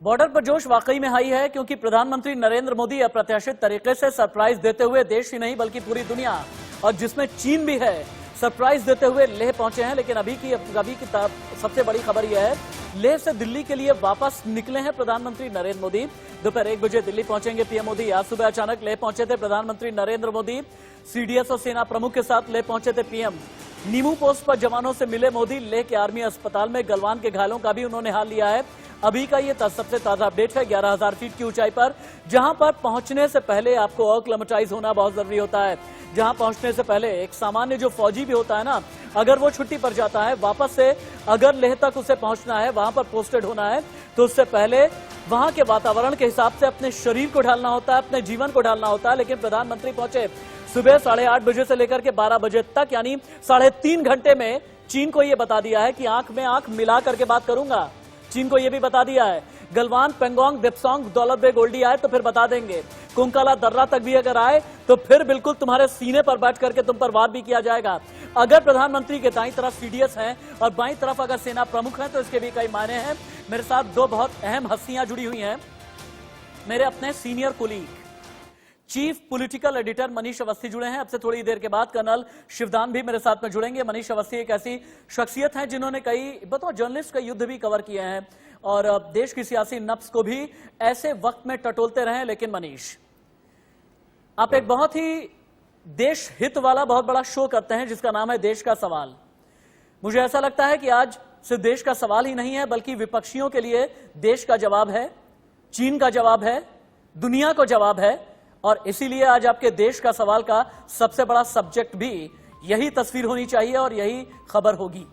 Border पर जोश वाकई में हाई है, क्योंकि प्रधानमंत्री नरेंद्र मोदी अप्रत्याशित तरीके से सरप्राइज देते हुए देश ही नहीं बल्कि पूरी दुनिया, और जिसमें चीन भी है, सरप्राइज देते हुए लेह पहुंचे हैं। लेकिन अभी की सबसे बड़ी खबर यह है, लेह से दिल्ली के लिए वापस निकले हैं प्रधानमंत्री नरेंद्र मोदी। दोपहर 1 बजे दिल्ली पहुंचेंगे पीएम मोदी। आज सुबह अचानक लेह पहुंचे थे प्रधानमंत्री नरेंद्र मोदी। सीडीएस और सेना प्रमुख के साथ लेह पहुंचे थे पीएम। नीमू पोस्ट पर जवानों से मिले मोदी। लेह के आर्मी अस्पताल में गलवान के घायलों का भी उन्होंने हाल लिया है। अभी का ये सबसे ताजा अपडेट है 11,000 फीट की ऊंचाई पर, जहां पर पहुंचने से पहले आपको एक्लेमेटाइज होना बहुत जरूरी होता है। जहां पहुंचने से पहले एक सामान्य जो फौजी भी होता है ना, अगर वो छुट्टी पर जाता है, वापस से अगर लेह तक उसे पहुंचना है, वहां पर पोस्टेड होना है, तो उससे पहले वहां के वातावरण के हिसाब से अपने शरीर को ढालना होता है, अपने जीवन को ढालना होता है। लेकिन प्रधानमंत्री पहुंचे सुबह 8:30 बजे से लेकर के 12 बजे तक, यानी 3.5 घंटे में चीन को यह बता दिया है कि आंख में आंख मिला करके बात करूंगा। चीन को यह भी बता दिया है, गलवान, पेंगोंग, देप्सोंग, दौलत बेग ओल्डी आए तो फिर बता देंगे। कुंकाला दर्रा तक भी अगर आए तो फिर बिल्कुल तुम्हारे सीने पर बैठ करके तुम पर वार भी किया जाएगा। अगर प्रधानमंत्री के दाईं तरफ सीडीएस हैं और बाईं तरफ अगर सेना प्रमुख हैं तो इसके भी कई मायने हैं। मेरे साथ दो बहुत अहम हस्तियां जुड़ी हुई हैं, मेरे अपने senior colleague chief political editor Manish Awasthi जुड़े हैं। अब से थोड़ी देर के बाद कर्नल शिवदान भी मेरे साथ में जुड़ेंगे। मनीष अवस्थी एक ऐसी शख्सियत है जिन्होंने कई जर्नलिस्ट का युद्ध भी कवर किए हैं और देश की सियासी नब्ज को भी ऐसे वक्त में टटोलते रहे। लेकिन मनीष, आप एक बहुत ही देश हित वाला बहुत बड़ा शो करते हैं जिसका नाम है देश का सवाल। मुझे ऐसा लगता है कि आज सिर्फ देश का सवाल ही नहीं है, बल्कि विपक्षियों के लिए देश का जवाब है, चीन का जवाब है, दुनिया को जवाब है। और इसीलिए आज आपके देश का सवाल का सबसे बड़ा सब्जेक्ट भी यही तस्वीर होनी चाहिए और यही खबर होगी।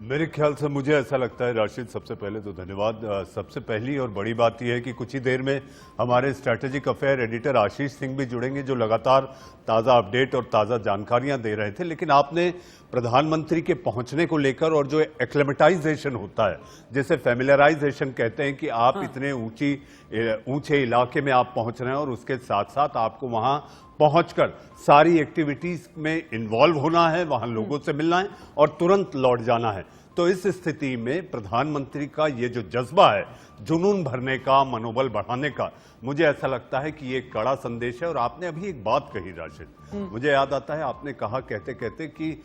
मेरे ख्याल से मुझे ऐसा लगता है राशिद, सबसे पहले तो धन्यवाद। सबसे पहली और बड़ी बात यह है कि कुछ ही देर में हमारे strategic affair editor Ashish Singh भी जुड़ेंगे, जो लगातार ताज़ा अपडेट और ताज़ा जानकारियां दे रहे थे। लेकिन आपने प्रधानमंत्री के पहुंचने को लेकर और जो एक्लेमेटाइजेशन होता है, जैसे फैमिलियराइजेशन कहते हैं कि आप इतने ऊंचे इलाके में आप पहुंच रहे हैं और उसके साथ साथ आपको वहां पहुंचकर सारी एक्टिविटीज में इन्वॉल्व होना है, वहां लोगों से मिलना है और तुरंत लौट जाना है। तो इस स्थिति में प्रधानमंत्री का ये जो जज्बा है, जुनून भरने का, मनोबल बढ़ाने का, मुझे ऐसा लगता है कि ये एक कड़ा संदेश है। और आपने अभी एक बात कही राशिद, मुझे याद आता है आपने कहा कहते कहते कि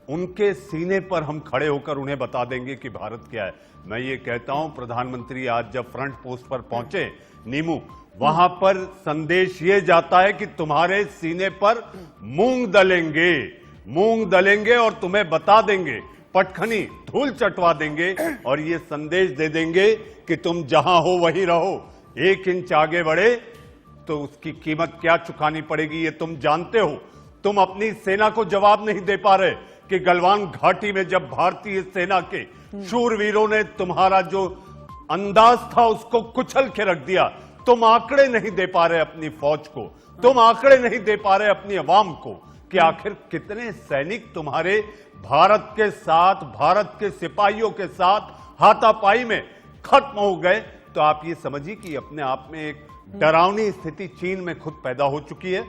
उनके सीने पर हम खड़े होकर उन्हें बता देंगे कि भारत क्या है। मैं ये कहता हूं, प्रधानमंत्री आज जब फ्रंट पोस्ट पर पहुंचे नीमू, वहां पर संदेश ये जाता है कि तुम्हारे सीने पर मूंग दलेंगे और तुम्हें बता देंगे, पटखनी धूल चटवा देंगे और ये संदेश दे देंगे कि तुम जहां हो वहीं रहो। 1 इंच आगे बढ़े तो उसकी कीमत क्या चुकानी पड़ेगी ये तुम जानते हो। तुम अपनी सेना को जवाब नहीं दे पा रहे कि गलवान घाटी में जब भारतीय सेना के शूरवीरों ने तुम्हारा जो अंदाज था उसको कुचल के रख दिया। तुम आंकड़े नहीं दे पा रहे अपनी फौज को, तुम आंकड़े नहीं दे पा रहे अपनी अवाम को कि आखिर कितने सैनिक तुम्हारे भारत के साथ, भारत के सिपाहियों के साथ हाथापाई में खत्म हो गए। तो आप ये समझिए कि अपने आप में एक डरावनी स्थिति चीन में खुद पैदा हो चुकी है।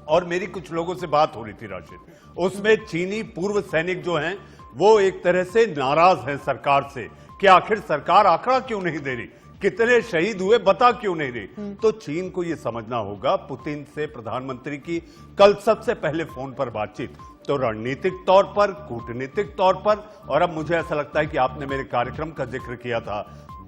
और मेरी कुछ लोगों से बात हो रही थी राशिद, उसमें चीनी पूर्व सैनिक जो हैं वो एक तरह से नाराज हैं सरकार से कि आखिर सरकार आंकड़ा क्यों नहीं दे रही, कितने शहीद हुए बता क्यों नहीं रही। तो चीन को यह समझना होगा, पुतिन से प्रधानमंत्री की कल सबसे पहले फोन पर बातचीत, तो रणनीतिक तौर पर, कूटनीतिक तौर पर, और अब मुझे ऐसा लगता है कि आपने मेरे कार्यक्रम का जिक्र किया था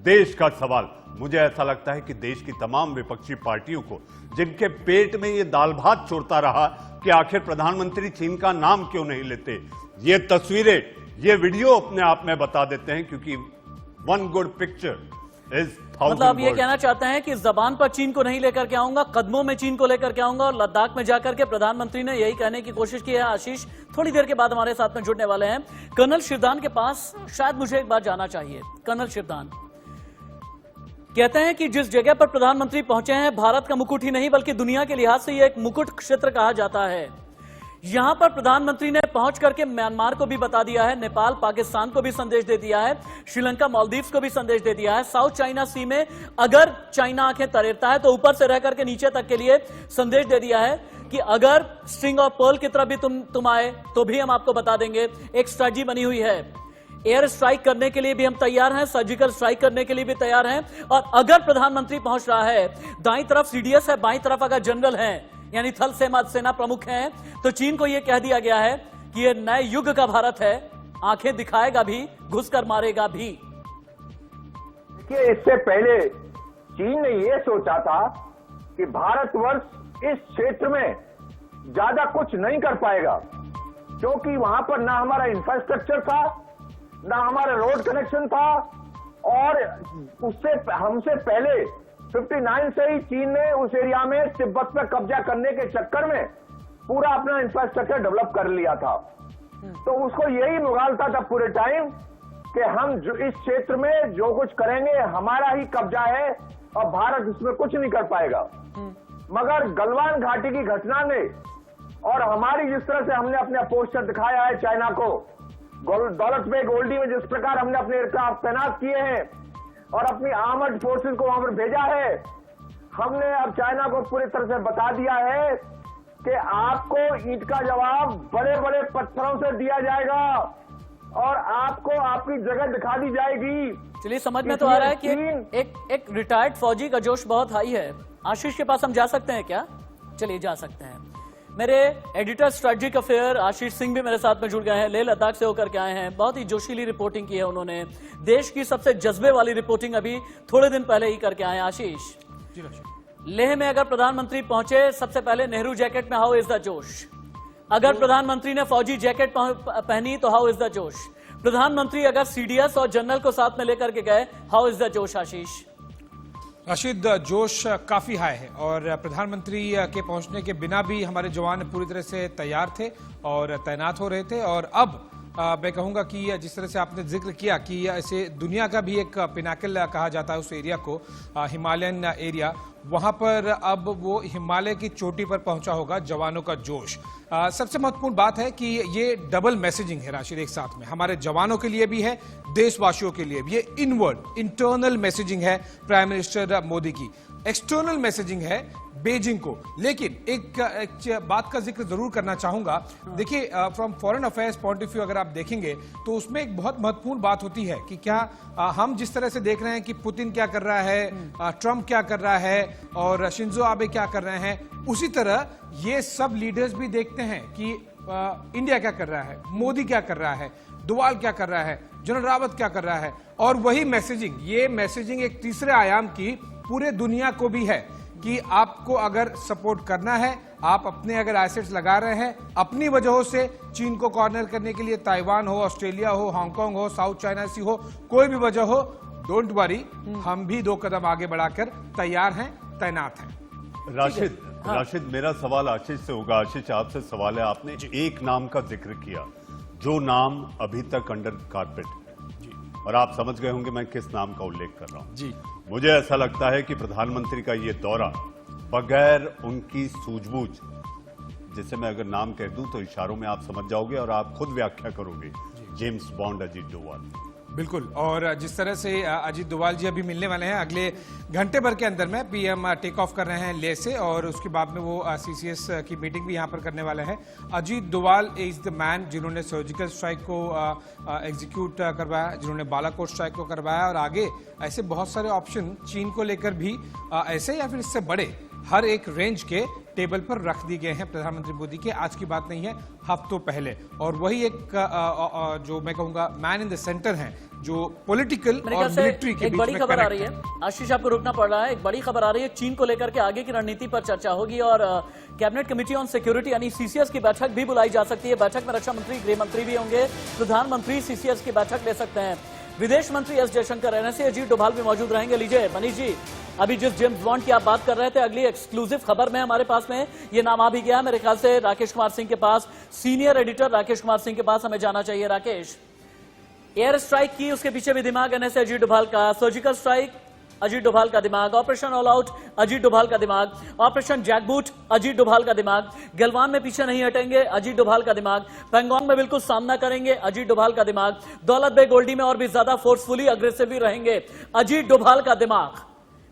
देश का सवाल, मुझे ऐसा लगता है कि देश की तमाम विपक्षी पार्टियों को, जिनके पेट में ये दाल भात चोरता रहा कि आखिर प्रधानमंत्री चीन का नाम क्यों नहीं लेते, ये तस्वीरें, ये वीडियो अपने आप में बता देते हैं। क्योंकि वन गुड पिक्चर इज मतलब आप ये कहना चाहते हैं कि जबान पर चीन को नहीं लेकर के आऊंगा, कदमों में चीन को लेकर के आऊंगा। और लद्दाख में जाकर के प्रधानमंत्री ने यही कहने की कोशिश की है। आशीष थोड़ी देर के बाद हमारे साथ में जुड़ने वाले हैं। कर्नल शिवदान के पास शायद मुझे एक बात जानना चाहिए। कर्नल शिवदान कहते हैं कि जिस जगह पर प्रधानमंत्री पहुंचे हैं, भारत का मुकुट ही नहीं बल्कि दुनिया के लिहाज से यह एक मुकुट क्षेत्र कहा जाता है। यहां पर प्रधानमंत्री ने पहुंच करके म्यांमार को भी बता दिया है, नेपाल, पाकिस्तान को भी संदेश दे दिया है, श्रीलंका, मालदीव्स को भी संदेश दे दिया है। साउथ चाइना सी में अगर चाइना आंखें तरेरता है तो ऊपर से रह करके नीचे तक के लिए संदेश दे दिया है कि अगर स्ट्रिंग ऑफ पर्ल की तरफ भी तुम आए तो भी हम आपको बता देंगे। एक स्ट्रेटजी बनी हुई है। एयर स्ट्राइक करने के लिए भी हम तैयार हैं, सर्जिकल स्ट्राइक करने के लिए भी तैयार हैं। और अगर प्रधानमंत्री पहुंच रहा है, दाईं तरफ सीडीएस है, बाईं तरफ अगर जनरल हैं, यानी थल सेना प्रमुख हैं, तो चीन को यह कह दिया गया है कि यह नए युग का भारत है, आंखें दिखाएगा भी, घुसकर मारेगा भी। देखिए, इससे पहले चीन ने यह सोचा था कि भारतवर्ष इस क्षेत्र में ज्यादा कुछ नहीं कर पाएगा, क्योंकि वहां पर ना हमारा इंफ्रास्ट्रक्चर था, ना हमारा रोड कनेक्शन था, और उससे हमसे पहले 59 से ही चीन ने उस एरिया में तिब्बत पर कब्जा करने के चक्कर में पूरा अपना इंफ्रास्ट्रक्चर डेवलप कर लिया था। तो उसको यही मुगालता था पूरे टाइम कि हम जो इस क्षेत्र में जो कुछ करेंगे हमारा ही कब्जा है और भारत इसमें कुछ नहीं कर पाएगा। मगर गलवान घाटी की घटना ने और हमारी जिस तरह से हमने अपना पोस्टर दिखाया है चाइना को, दौलत बेग ओल्डी में जिस प्रकार हमने अपने एयरक्राफ्ट तैनात किए हैं और अपनी आर्मर्ड फोर्सेस को वहां पर भेजा है, हमने अब चाइना को पूरी तरह से बता दिया है कि आपको ईंट का जवाब बड़े बड़े पत्थरों से दिया जाएगा और आपको आपकी जगह दिखा दी जाएगी। चलिए, समझ में तो आ रहा है कि एक रिटायर्ड फौजी का जोश बहुत हाई है। आशीष के पास हम जा सकते हैं क्या? चलिए, जा सकते हैं। मेरे editor strategic affair Ashish Singh भी मेरे साथ में जुड़ गए हैं, लेह लद्दाख से होकर के आए हैं। बहुत ही जोशीली रिपोर्टिंग की है उन्होंने, देश की सबसे जज्बे वाली रिपोर्टिंग अभी थोड़े दिन पहले ही करके आए हैं। आशीष, लेह में अगर प्रधानमंत्री पहुंचे, सबसे पहले नेहरू जैकेट में, हाउ इज द जोश? अगर प्रधानमंत्री ने फौजी जैकेट पहनी तो हाउ इज द जोश? प्रधानमंत्री अगर सीडीएस और जनरल को साथ में लेकर के गए, हाउ इज द जोश? आशीष राशिद, जोश काफी हाई है और प्रधानमंत्री के पहुंचने के बिना भी हमारे जवान पूरी तरह से तैयार थे और तैनात हो रहे थे। और अब मैं कहूंगा कि जिस तरह से आपने जिक्र किया कि इसे दुनिया का भी एक पिनाकल कहा जाता है उस एरिया को, हिमालयन एरिया, वहां पर अब वो हिमालय की चोटी पर पहुंचा होगा जवानों का जोश। सबसे महत्वपूर्ण बात है कि ये डबल मैसेजिंग है राशिद, एक साथ में हमारे जवानों के लिए भी है, देशवासियों के लिए भी। ये इनवर्ड इंटरनल मैसेजिंग है प्राइम मिनिस्टर मोदी की, एक्सटर्नल मैसेजिंग है बीजिंग को। लेकिन एक बात का जिक्र जरूर करना चाहूंगा। देखिए, from foreign affairs point of view अगर आप देखेंगे तो उसमें एक बहुत महत्वपूर्ण बात होती है कि क्या हम जिस तरह से देख रहे हैं कि पुतिन क्या कर रहा है, ट्रंप क्या कर रहा है और शिंजो आबे क्या कर रहे हैं, उसी तरह ये सब लीडर्स भी देखते हैं कि इंडिया क्या कर रहा है, मोदी क्या कर रहा है, डोवाल क्या कर रहा है, जनरल रावत क्या कर रहा है। और वही मैसेजिंग, ये मैसेजिंग एक तीसरे आयाम की पूरे दुनिया को भी है कि आपको अगर सपोर्ट करना है, आप अपने अगर एसेट्स लगा रहे हैं अपनी वजहों से चीन को कॉर्नर करने के लिए, ताइवान हो, ऑस्ट्रेलिया हो, हांगकांग हो, साउथ चाइना सी हो, कोई भी वजह हो, डोंट वरी, हम भी 2 कदम आगे बढ़ाकर तैयार हैं, तैनात हैं। राशिद, मेरा सवाल आशीष से होगा। आशीष, आपसे सवाल है, आपने एक नाम का जिक्र किया जो नाम अभी तक अंडर कारपेट है, और आप समझ गए होंगे मैं किस नाम का उल्लेख कर रहा हूं जी। मुझे ऐसा लगता है कि प्रधानमंत्री का ये दौरा बगैर उनकी सूझबूझ, जैसे मैं अगर नाम कह दूं तो इशारों में आप समझ जाओगे और आप खुद व्याख्या करोगे, जेम्स बॉन्ड अजीत डोवाल। बिल्कुल, और जिस तरह से अजीत डोवाल जी अभी मिलने वाले हैं, अगले घंटे भर के अंदर में पीएम टेक ऑफ कर रहे हैं लेह से, और उसके बाद में वो सीसीएस की मीटिंग भी यहां पर करने वाले हैं। Ajit Doval is the man जिन्होंने सर्जिकल स्ट्राइक को एग्जीक्यूट करवाया, जिन्होंने बालाकोट स्ट्राइक को करवाया, और आगे ऐसे बहुत सारे ऑप्शन चीन को लेकर भी ऐसे या फिर इससे बड़े हर एक रेंज के टेबल पर रख दिए गए हैं प्रधानमंत्री मोदी के। आज की बात नहीं है, हफ्तों पहले। और वही एक जो मैं कहूंगा मैन इन द सेंटर है, जो पॉलिटिकल और मिलिट्री के बीच में बड़ी खबर आ रही है। आशीष, आपको रुकना पड़ रहा है। एक बड़ी खबर आ रही है, चीन को लेकर के आगे की रणनीति पर चर्चा होगी और कैबिनेट कमेटी ऑन सिक्योरिटी यानी सीसीएस की बैठक भी बुलाई जा सकती है। बैठक में रक्षा मंत्री, गृह मंत्री भी होंगे, प्रधानमंत्री सीसीएस की बैठक ले सकते हैं। विदेश मंत्री एस जयशंकर, एनएसए अजीत डोभाल भी मौजूद रहेंगे। लीजिए मनीष जी, अभी जिस जेम्स बॉन्ड की आप बात कर रहे थे, अगली एक्सक्लूसिव खबर में हमारे पास में ये नाम आ भी गया मेरे ख्याल से राकेश कुमार सिंह के पास, सीनियर एडिटर राकेश कुमार सिंह के पास हमें जाना चाहिए। राकेश, एयर स्ट्राइक की, उसके पीछे भी दिमाग एनएसए अजीत डोभाल का, सर्जिकल स्ट्राइक अजीत डोभाल का दिमाग, operation all out Ajit Doval का दिमाग, ऑपरेशन जैकबूट अजीत डोभाल का दिमाग, गलवान में पीछे नहीं हटेंगे अजीत डोभाल का दिमाग, पेंगोंग में बिल्कुल सामना करेंगे अजीत डोभाल का दिमाग, दौलत बेग ओल्डी में और भी ज्यादा फोर्सफुली अग्रेसिवली रहेंगे अजीत डोभाल का दिमाग।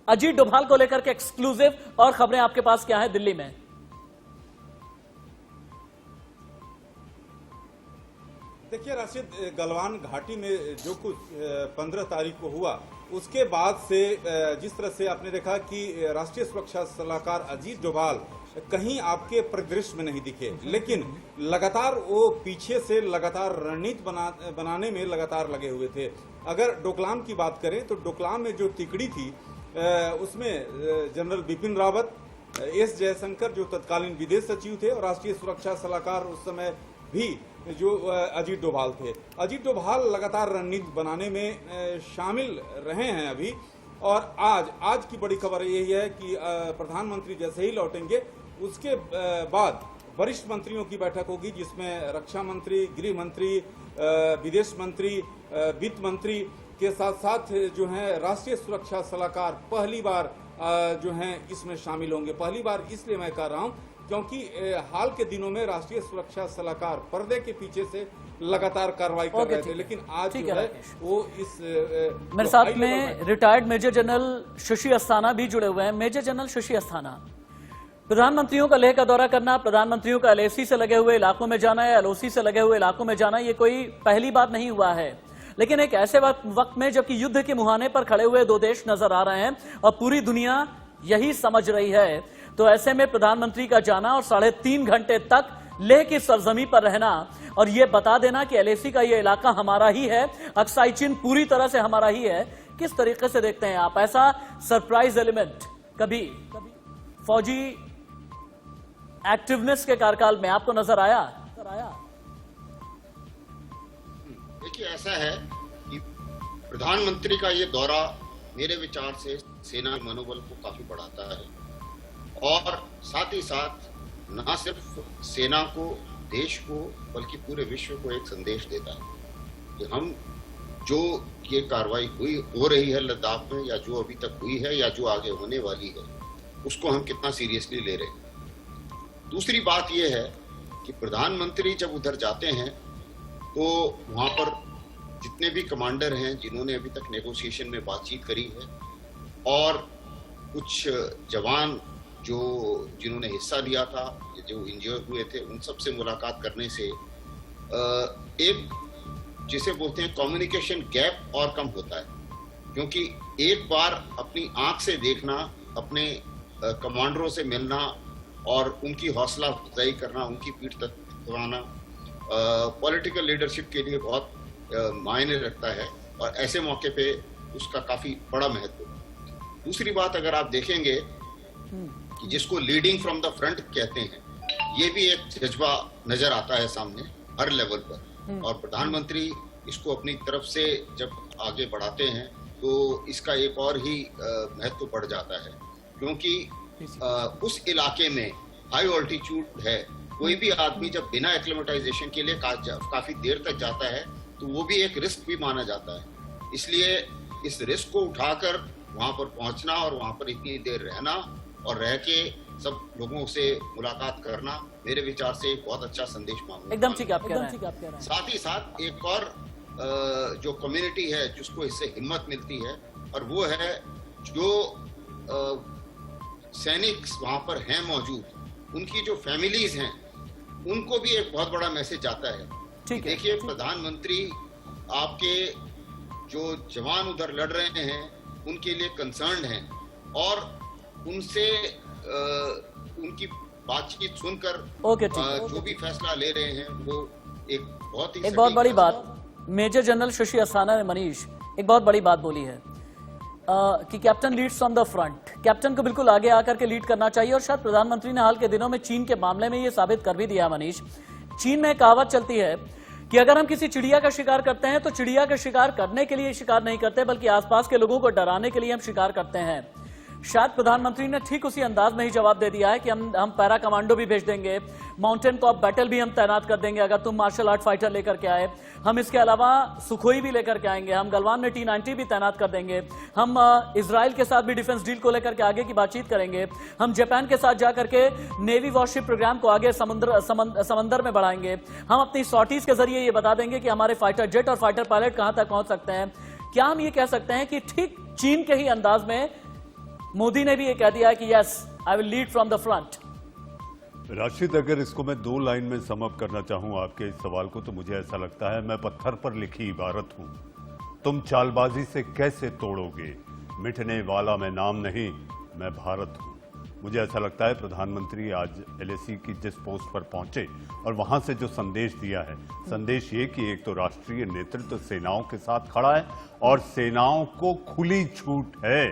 अजीत डोभाल को लेकर के एक्सक्लूसिव और खबरें आपके पास क्या है दिल्ली में? देखिए राशिद, गलवान घाटी में जो कुछ 15 तारीख को हुआ, उसके बाद से जिस तरह से आपने देखा कि राष्ट्रीय सुरक्षा सलाहकार अजीत डोभाल कहीं आपके परिदृश्य में नहीं दिखे, लेकिन लगातार वो पीछे से लगातार रणनीति बनाने में लगातार लगे हुए थे। अगर डोकलाम की बात करें तो डोकलाम में जो तिकड़ी थी उसमें जनरल बिपिन रावत, एस जयशंकर जो तत्कालीन विदेश सचिव थे, और राष्ट्रीय सुरक्षा सलाहकार उस समय भी जो अजीत डोभाल थे। अजीत डोभाल लगातार रणनीति बनाने में शामिल रहे हैं अभी। और आज की बड़ी खबर यही है कि प्रधानमंत्री जैसे ही लौटेंगे उसके बाद वरिष्ठ मंत्रियों की बैठक होगी, जिसमें रक्षा मंत्री, गृह मंत्री, विदेश मंत्री, वित्त मंत्री के साथ साथ जो है राष्ट्रीय सुरक्षा सलाहकार पहली बार जो हैं इसमें शामिल होंगे। पहली बार इसलिए मैं कह रहा हूं क्योंकि हाल के दिनों में राष्ट्रीय सुरक्षा सलाहकार पर्दे के पीछे से लगातार कार्रवाई कर रहे थे, लेकिन आज जो है वो इस मेरे साथ में retired major general Shashi Asthana भी जुड़े हुए हैं। मेजर जनरल शशि अस्थाना, प्रधानमंत्रियों का लेह का दौरा करना, प्रधानमंत्रियों का एलएसी से लगे हुए इलाकों में जाना या एलओसी से लगे हुए इलाकों में जाना, ये कोई पहली बात नहीं हुआ है, लेकिन एक ऐसे वक्त में जबकि युद्ध के मुहाने पर खड़े हुए दो देश नजर आ रहे हैं और पूरी दुनिया यही समझ रही है, तो ऐसे में प्रधानमंत्री का जाना और 3.5 घंटे तक लेह की सरजमी पर रहना और यह बता देना कि एलएसी का यह इलाका हमारा ही है, अक्साई चिन पूरी तरह से हमारा ही है, किस तरीके से देखते हैं आप? ऐसा सरप्राइज एलिमेंट कभी फौजी एक्टिवनेस के कार्यकाल में आपको नजर आया? देखिए, ऐसा है कि प्रधानमंत्री का ये दौरा मेरे विचार से सेना के मनोबल को काफी बढ़ाता है और साथ ही साथ न सिर्फ सेना को, देश को, बल्कि पूरे विश्व को एक संदेश देता है कि हम जो ये कार्रवाई हो रही है लद्दाख में, या जो अभी तक हुई है या जो आगे होने वाली है, उसको हम कितना सीरियसली ले रहे हैं। दूसरी बात यह है कि प्रधानमंत्री जब उधर जाते हैं तो वहां पर जितने भी कमांडर हैं जिन्होंने अभी तक नेगोशिएशन में बातचीत करी है और कुछ जवान जिन्होंने हिस्सा लिया था, जो इंजर्ड हुए थे, उन सब से मुलाकात करने से एक जिसे बोलते हैं कम्युनिकेशन गैप और कम होता है, क्योंकि एक बार अपनी आंख से देखना, अपने कमांडरों से मिलना और उनकी हौसला अफजाई करना, उनकी पीठ थपथपाना पॉलिटिकल लीडरशिप के लिए बहुत मायने रखता है और ऐसे मौके पे उसका काफी बड़ा महत्व है। दूसरी बात, अगर आप देखेंगे कि जिसको लीडिंग फ्रॉम द फ्रंट कहते हैं, ये भी एक जज्बा नजर आता है सामने हर लेवल पर, और प्रधानमंत्री इसको अपनी तरफ से जब आगे बढ़ाते हैं तो इसका एक और ही महत्व बढ़ जाता है, क्योंकि उस इलाके में हाई ऑल्टीट्यूड है। कोई भी आदमी जब बिना एक्लेमेटाइजेशन के लिए काफी देर तक जाता है तो वो भी एक रिस्क भी माना जाता है। इसलिए इस रिस्क को उठाकर वहां पर पहुंचना और वहां पर इतनी देर रहना और रह के सब लोगों से मुलाकात करना मेरे विचार से एक बहुत अच्छा संदेश मांगू। एकदम ठीक आप कह रहे हैं। साथ ही साथ एक और जो कम्युनिटी है जिसको इससे हिम्मत मिलती है, और वो है जो सैनिक वहां पर हैं मौजूद, उनकी जो फैमिलीज हैं, उनको भी एक बहुत बड़ा मैसेज आता है। देखिए, प्रधानमंत्री आपके जो जवान उधर लड़ रहे हैं उनके लिए कंसर्न्ड हैं और उनसे उनकी बातचीत सुनकर जो भी फैसला ले रहे हैं वो एक बहुत बड़ी बात मेजर जनरल शशि अस्थाना ने, मनीष, एक बहुत बड़ी बात बोली है कि captain leads from the front. Captain को बिल्कुल आगे आकर के लीड करना चाहिए और शायद प्रधानमंत्री ने हाल के दिनों में चीन के मामले में ये साबित कर भी दिया। मनीष, चीन में कहावत चलती है कि अगर हम किसी चिड़िया का शिकार करते हैं तो चिड़िया का शिकार करने के लिए शिकार नहीं करते, बल्कि आसपास के लोगों को डराने के लिए हम शिकार करते हैं। शायद प्रधानमंत्री ने ठीक उसी अंदाज में ही जवाब दे दिया है कि हम पैरा कमांडो भी भेज देंगे, माउंटेन कॉप बैटल भी हम तैनात कर देंगे अगर तुम मार्शल आर्ट फाइटर लेकर के आए, हम इसके अलावा सुखोई भी लेकर के आएंगे, हम गलवान में T-90 भी तैनात कर देंगे, हम इजराइल के साथ भी डिफेंस डील को लेकर के आगे की बातचीत करेंगे, हम जापान के साथ जाकर के नेवी वॉरशिप प्रोग्राम को आगे समंदर में बढ़ाएंगे, हम अपनी सॉर्टीज के जरिए ये बता देंगे कि हमारे फाइटर जेट और फाइटर पायलट कहां तक पहुंच सकते हैं। क्या हम ये कह सकते हैं कि ठीक चीन के ही अंदाज में मोदी ने भी ये कह दिया कि yes, I will lead from the front? Rashid, अगर इसको मैं 2 लाइन में समअप करना चाहूं आपके इस सवाल को, तो मुझे ऐसा लगता है, मैं पत्थर पर लिखी इबारत हूं। तुम चालबाजी से कैसे तोड़ोगे, मिटने वाला मैं नाम नहीं, मैं भारत हूं। मुझे ऐसा लगता है प्रधानमंत्री आज LAC की जिस पोस्ट पर पहुंचे और वहां से जो संदेश दिया है, संदेश ये कि एक तो राष्ट्रीय नेतृत्व सेनाओं के साथ खड़ा है और सेनाओं को खुली छूट है।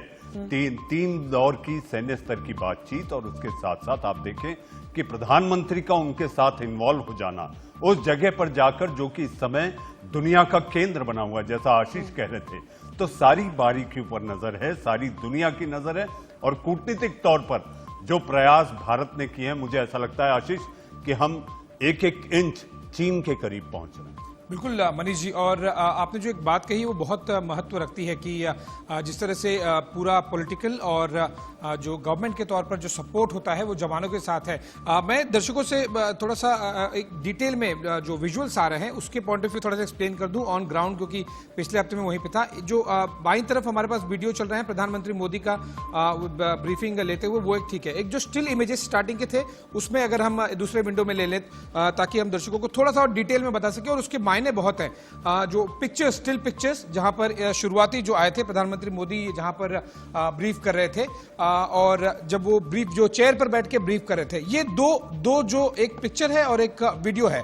तीन दौर की सैन्य स्तर की बातचीत, और उसके साथ साथ आप देखें कि प्रधानमंत्री का उनके साथ इन्वॉल्व हो जाना उस जगह पर जाकर जो कि इस समय दुनिया का केंद्र बना हुआ है, जैसा आशीष कह रहे थे, तो सारी बारीकियों पर नजर है, सारी दुनिया की नजर है। और कूटनीतिक तौर पर जो प्रयास भारत ने किए हैं, मुझे ऐसा लगता है आशीष कि हम एक इंच चीन के करीब पहुंच रहे हैं। बिल्कुल मनीष जी, और आपने जो एक बात कही वो बहुत महत्व रखती है कि जिस तरह से पूरा पॉलिटिकल और जो गवर्नमेंट के तौर पर जो सपोर्ट होता है वो जवानों के साथ है। मैं दर्शकों से थोड़ा सा एक डिटेल में जो विजुअल्स आ रहे हैं उसके पॉइंट ऑफ व्यू थोड़ा सा एक्सप्लेन कर दूं ऑन ग्राउंड, क्योंकि पिछले हफ्ते में वहीं पे था। जो बाईं तरफ हमारे पास वीडियो चल रहे हैं प्रधानमंत्री मोदी का ब्रीफिंग लेते हुए, वो एक ठीक है। एक जो स्टिल इमेजेस स्टार्टिंग के थे उसमें अगर हम दूसरे विंडो में ले लें ताकि हम दर्शकों को थोड़ा सा और डिटेल में बता सकें, और उसके मायने बहुत है। जो पिक्चर्स, स्टिल पिक्चर्स जहां पर शुरुआती जो आए थे प्रधानमंत्री मोदी जहां पर ब्रीफ कर रहे थे, और जब वो ब्रीफ जो चेयर पर बैठ के ब्रीफ कर रहे थे, ये दो जो एक पिक्चर है और एक वीडियो है,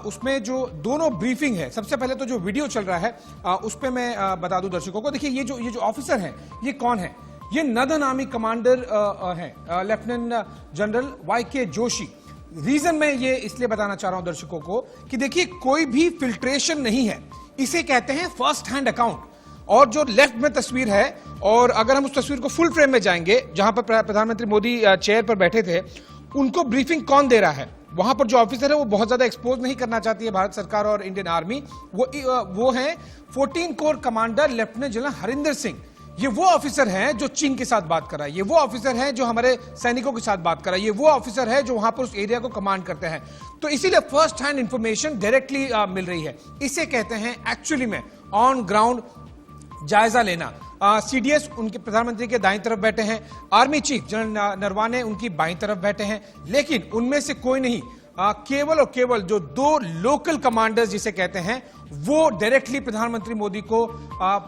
उसमें जो दोनों ब्रीफिंग है। सबसे पहले तो जो वीडियो चल रहा है उस पर मैं बता दूं दर्शकों को। देखिए ये जो ऑफिसर है ये कौन है, ये नदन आर्मी कमांडर है lieutenant general YK Joshi. Reason मैं ये इसलिए बताना चाह रहा हूं दर्शकों को कि देखिए कोई भी फिल्ट्रेशन नहीं है, इसे कहते हैं फर्स्ट हैंड अकाउंट। और जो लेफ्ट में तस्वीर है, और अगर हम उस तस्वीर को फुल फ्रेम में जाएंगे जहां पर प्रधानमंत्री मोदी चेयर पर बैठे थे, उनको ब्रीफिंग कौन दे रहा है, वहां पर जो ऑफिसर है वो बहुत ज्यादा एक्सपोज नहीं करना चाहती है भारत सरकार और इंडियन आर्मी। वो है 14 core commander lieutenant general Harinder Singh. ये वो ऑफिसर हैं जो चीन के साथ बात कर रहा है, ये वो ऑफिसर हैं जो हमारे सैनिकों के साथ बात कर रहा है, ये वो ऑफिसर है जो वहां पर उस एरिया को कमांड करते हैं। तो इसीलिए फर्स्ट हैंड इंफॉर्मेशन डायरेक्टली मिल रही है। इसे कहते हैं एक्चुअली में ऑन ग्राउंड जायजा लेना। CDS उनके प्रधानमंत्री के दाईं तरफ बैठे हैं, आर्मी चीफ जनरल नरवाने उनकी बाईं तरफ बैठे हैं, लेकिन उनमें से कोई नहीं, केवल और केवल जो 2 लोकल कमांडर्स जिसे कहते हैं वो डायरेक्टली प्रधानमंत्री मोदी को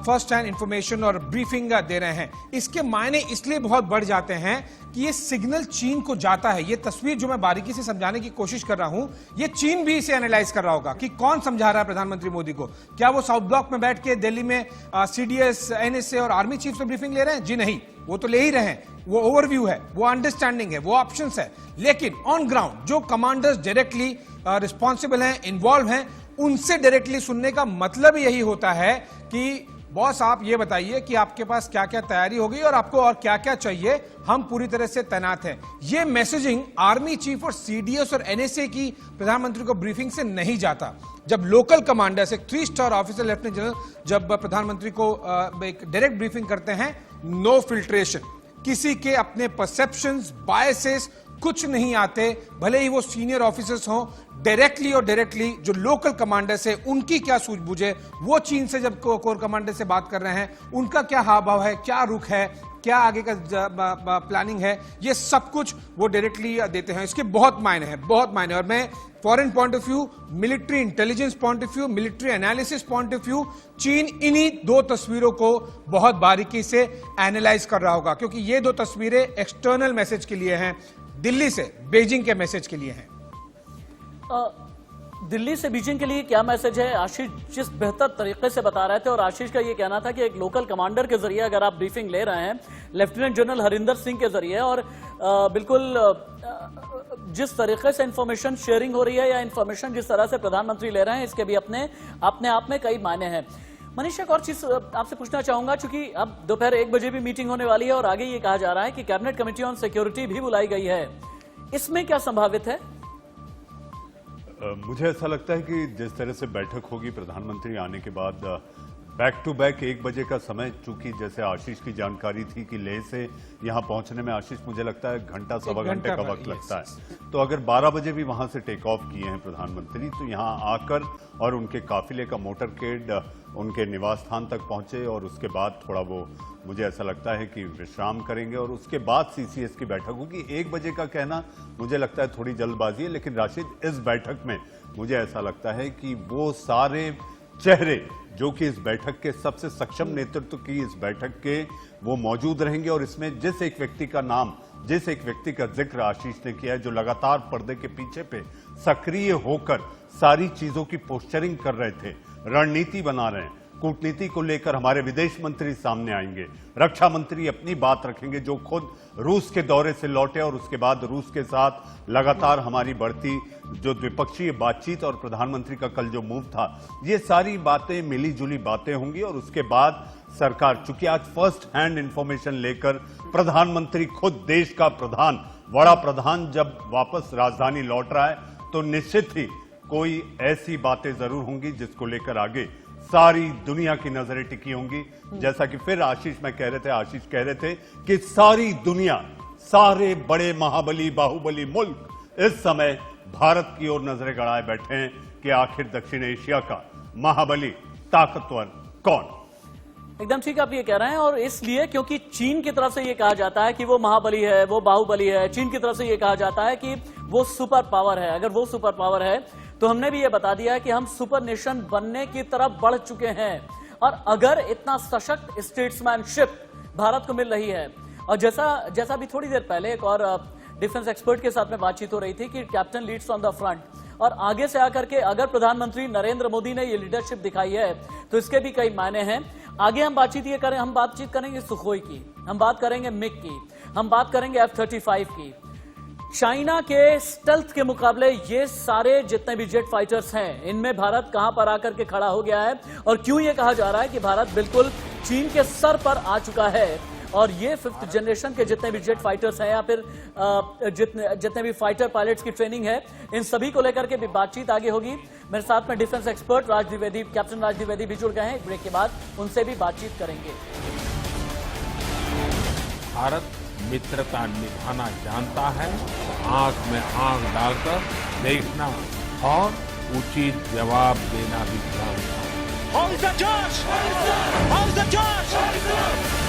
फर्स्ट हैंड इंफॉर्मेशन और ब्रीफिंग दे रहे हैं। इसके मायने इसलिए बहुत बढ़ जाते हैं कि ये सिग्नल चीन को जाता है। ये तस्वीर जो मैं बारीकी से समझाने की कोशिश कर रहा हूं, ये चीन भी इसे एनालाइज कर रहा होगा कि कौन समझा रहा है प्रधानमंत्री मोदी को। क्या वो साउथ ब्लॉक में बैठ के दिल्ली में CDS, NSA और आर्मी चीफ से ब्रीफिंग ले रहे हैं? जी नहीं, वो तो ले ही रहे हैं। वो ओवरव्यू है, वो अंडरस्टैंडिंग है, वो ऑप्शंस है। लेकिन ऑन ग्राउंड जो कमांडर्स डायरेक्टली रिस्पॉन्सिबल हैं, इन्वॉल्व हैं, उनसे डायरेक्टली सुनने का मतलब यही होता है कि बॉस आप ये बताइए कि आपके पास क्या क्या तैयारी होगी और आपको और क्या क्या चाहिए, हम पूरी तरह से तैनात हैं। ये मैसेजिंग आर्मी चीफ और CDS और NSA की प्रधानमंत्री को ब्रीफिंग से नहीं जाता। जब लोकल कमांडर्स, एक 3 स्टार ऑफिसर लेफ्टिनेंट जनरल जब प्रधानमंत्री को एक डायरेक्ट ब्रीफिंग करते हैं, नो फिल्ट्रेशन, किसी के अपने परसेप्शंस, बायसेस कुछ नहीं आते, भले ही वो सीनियर ऑफिसर्स हों। डायरेक्टली और डायरेक्टली जो लोकल कमांडर्स है उनकी क्या सूझबूझ है, वो चीन से जब कोर कमांडर से बात कर रहे हैं उनका क्या हाव भाव है, क्या रुख है, क्या आगे का प्लानिंग है, ये सब कुछ वो डायरेक्टली देते हैं। इसके बहुत मायने हैं, बहुत मायने। और मैं foreign point of view, military intelligence point of view, military analysis point of view, चीन इन्हीं 2 तस्वीरों को बहुत बारीकी से एनालाइज कर रहा होगा, क्योंकि ये 2 तस्वीरें एक्सटर्नल मैसेज के लिए हैं, दिल्ली से बीजिंग के मैसेज के लिए हैं। दिल्ली से बीजिंग के लिए क्या मैसेज है? आशीष जिस बेहतर तरीके से बता रहे थे, और आशीष का ये कहना था कि एक लोकल कमांडर के जरिए अगर आप ब्रीफिंग ले रहे हैं, लेफ्टिनेंट जनरल हरिंदर सिंह के जरिए, और बिल्कुल जिस तरीके से इंफॉर्मेशन शेयरिंग हो रही है या इंफॉर्मेशन जिस तरह से प्रधानमंत्री ले रहे हैं, इसके भी अपने आप में कई मायने हैं। मनीष, एक और चीज आपसे पूछना चाहूंगा, चूंकि अब दोपहर 1 बजे भी मीटिंग होने वाली है और आगे ये कहा जा रहा है कि कैबिनेट कमेटी ऑन सिक्योरिटी भी बुलाई गई है, इसमें क्या संभावित है? मुझे ऐसा लगता है कि जिस तरह से बैठक होगी प्रधानमंत्री आने के बाद, बैक टू बैक 1 बजे का समय, चूंकि जैसे आशीष की जानकारी थी कि लेह से यहां पहुंचने में आशीष मुझे लगता है घंटा सवा घंटे का वक्त लगता है, तो अगर 12 बजे भी वहां से टेक ऑफ किए हैं प्रधानमंत्री, तो यहां आकर और उनके काफिले का मोटरकेड उनके निवास स्थान तक पहुंचे और उसके बाद थोड़ा वो मुझे ऐसा लगता है कि विश्राम करेंगे और उसके बाद सीसीएस की बैठक होगी। 1 बजे का कहना मुझे लगता है थोड़ी जल्दबाजी है, लेकिन राशिद इस बैठक में मुझे ऐसा लगता है कि वो सारे चेहरे जो कि इस बैठक के सबसे सक्षम नेतृत्व की इस बैठक के वो मौजूद रहेंगे और इसमें जिस एक व्यक्ति का नाम, जिस एक व्यक्ति का जिक्र आशीष ने किया है, जो लगातार पर्दे के पीछे पे सक्रिय होकर सारी चीजों की पोस्चरिंग कर रहे थे, रणनीति बना रहे हैं, कूटनीति को लेकर हमारे विदेश मंत्री सामने आएंगे, रक्षा मंत्री अपनी बात रखेंगे जो खुद रूस के दौरे से लौटे और उसके बाद रूस के साथ लगातार हमारी बढ़ती जो द्विपक्षीय बातचीत और प्रधानमंत्री का कल जो मूव था, ये सारी बातें मिली जुली बातें होंगी और उसके बाद सरकार, चूंकि आज फर्स्ट हैंड इंफॉर्मेशन लेकर प्रधानमंत्री खुद देश का प्रधान, बड़ा प्रधान जब वापस राजधानी लौट रहा है, तो निश्चित ही कोई ऐसी बातें जरूर होंगी जिसको लेकर आगे सारी दुनिया की नजरें टिकी होंगी। जैसा कि फिर आशीष कह रहे थे कि सारी दुनिया, सारे बड़े महाबली बाहुबली मुल्क इस समय भारत की ओर नजरें गड़ाए बैठे हैं कि आखिर दक्षिण एशिया का महाबली ताकतवर कौन। एकदम ठीक आप ये कह रहे हैं, और इसलिए क्योंकि चीन की तरफ से ये कहा जाता है कि वो महाबली है, वो बाहुबली है, चीन की तरफ से ये कहा जाता है कि वो सुपर पावर है। अगर वो सुपर पावर है तो हमने भी ये बता दिया है कि हम सुपर नेशन बनने की तरफ बढ़ चुके हैं, और अगर इतना सशक्त स्टेट्समैनशिप भारत को मिल रही है, और जैसा भी थोड़ी देर पहले एक और डिफेंस एक्सपर्ट के साथ में बातचीत हो रही थी कि captain Leeds on the front, और आगे से आकर के अगर प्रधानमंत्री नरेंद्र मोदी ने ये लीडरशिप दिखाई है तो इसके भी कई मायने हैं। आगे हम बातचीत करेंगे सुखोई की, हम बात करेंगे मिग की, हम बात करेंगे F-35 की। चाइना के स्टेल्थ के मुकाबले ये सारे जितने भी जेट फाइटर्स हैं, इनमें भारत कहां पर आकर के खड़ा हो गया है, और क्यों ये कहा जा रहा है कि भारत बिल्कुल चीन के सर पर आ चुका है, और ये 5th जनरेशन के जितने भी जेट फाइटर्स हैं या फिर जितने भी फाइटर पायलट्स की ट्रेनिंग है, इन सभी को लेकर के भी बातचीत आगे होगी। मेरे साथ में डिफेंस एक्सपर्ट कैप्टन राज द्विवेदी भी जुड़ गए हैं। एक ब्रेक के बाद उनसे भी बातचीत करेंगे। भारत मित्रता निभाना जानता है, आंख में आंख डालकर देखना और उचित जवाब देना भी जानता है।